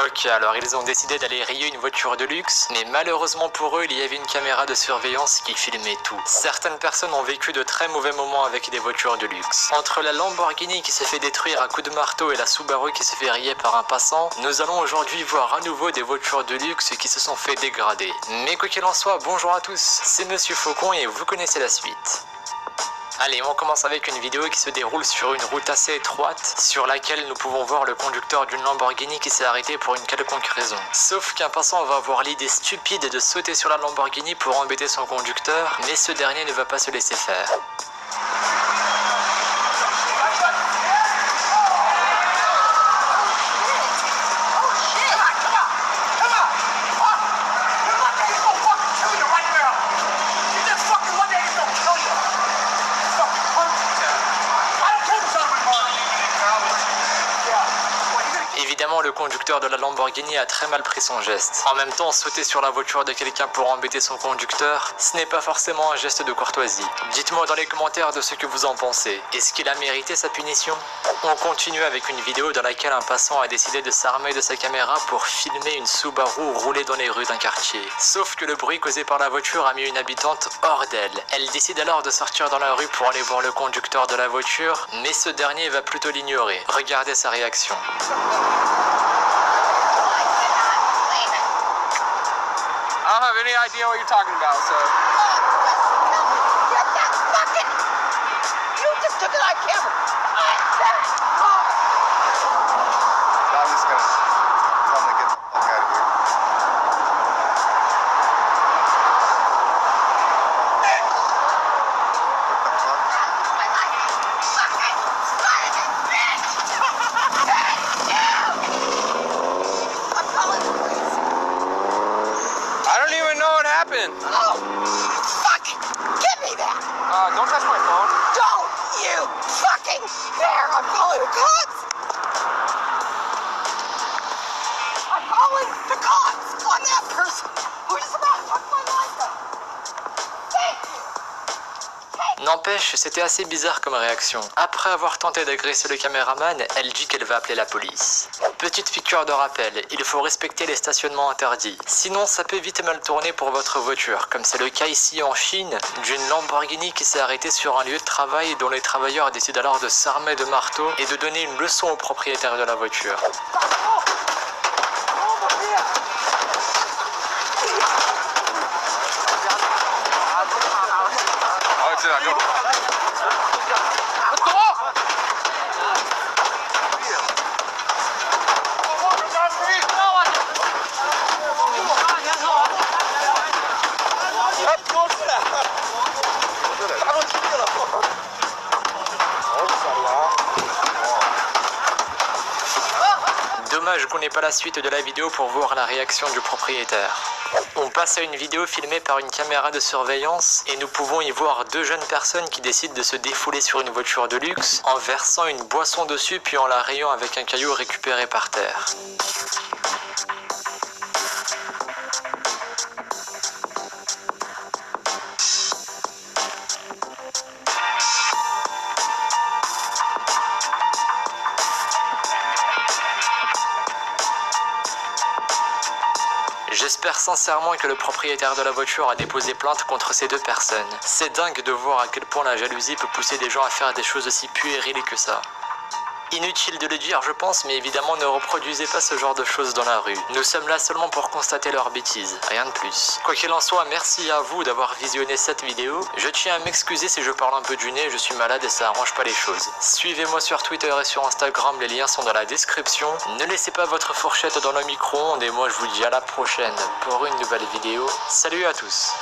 Ok, alors ils ont décidé d'aller rayer une voiture de luxe, mais malheureusement pour eux, il y avait une caméra de surveillance qui filmait tout. Certaines personnes ont vécu de très mauvais moments avec des voitures de luxe. Entre la Lamborghini qui se fait détruire à coups de marteau et la Subaru qui se fait rayer par un passant, nous allons aujourd'hui voir à nouveau des voitures de luxe qui se sont fait dégrader. Mais quoi qu'il en soit, bonjour à tous, c'est Monsieur Faucon et vous connaissez la suite. Allez, on commence avec une vidéo qui se déroule sur une route assez étroite, sur laquelle nous pouvons voir le conducteur d'une Lamborghini qui s'est arrêté pour une quelconque raison. Sauf qu'un passant va avoir l'idée stupide de sauter sur la Lamborghini pour embêter son conducteur, mais ce dernier ne va pas se laisser faire. Évidemment, le conducteur de la Lamborghini a très mal pris son geste. En même temps, sauter sur la voiture de quelqu'un pour embêter son conducteur, ce n'est pas forcément un geste de courtoisie. Dites-moi dans les commentaires de ce que vous en pensez. Est-ce qu'il a mérité sa punition? On continue avec une vidéo dans laquelle un passant a décidé de s'armer de sa caméra pour filmer une Subaru rouler dans les rues d'un quartier. Sauf que le bruit causé par la voiture a mis une habitante hors d'elle. Elle décide alors de sortir dans la rue pour aller voir le conducteur de la voiture, mais ce dernier va plutôt l'ignorer. Regardez sa réaction. I don't have any idea what you're talking about, so. You're not fucking. You just took it on camera. So I'm just gonna tell them to get the fuck out of here. I don't even know what happened. Oh, fuck! Give me that! Don't touch my phone. Don't you fucking dare! I'm calling the cops! I'm calling the cops on that person who just about took my life up. Thank you! N'empêche, c'était assez bizarre comme réaction. Après avoir tenté d'agresser le caméraman, elle dit qu'elle va appeler la police. Petite piqûre de rappel, il faut respecter les stationnements interdits. Sinon, ça peut vite mal tourner pour votre voiture, comme c'est le cas ici en Chine, d'une Lamborghini qui s'est arrêtée sur un lieu de travail dont les travailleurs décident alors de s'armer de marteau et de donner une leçon au propriétaire de la voiture. Dommage qu'on n'ait pas la suite de la vidéo pour voir la réaction du propriétaire. On passe à une vidéo filmée par une caméra de surveillance et nous pouvons y voir deux jeunes personnes qui décident de se défouler sur une voiture de luxe en versant une boisson dessus puis en la rayant avec un caillou récupéré par terre. J'espère sincèrement que le propriétaire de la voiture a déposé plainte contre ces deux personnes. C'est dingue de voir à quel point la jalousie peut pousser des gens à faire des choses aussi puériles que ça. Inutile de le dire, je pense, mais évidemment ne reproduisez pas ce genre de choses dans la rue. Nous sommes là seulement pour constater leurs bêtises, rien de plus. Quoi qu'il en soit, merci à vous d'avoir visionné cette vidéo. Je tiens à m'excuser si je parle un peu du nez, je suis malade et ça arrange pas les choses. Suivez-moi sur Twitter et sur Instagram, les liens sont dans la description. Ne laissez pas votre fourchette dans le micro-ondes et moi je vous dis à la prochaine pour une nouvelle vidéo. Salut à tous!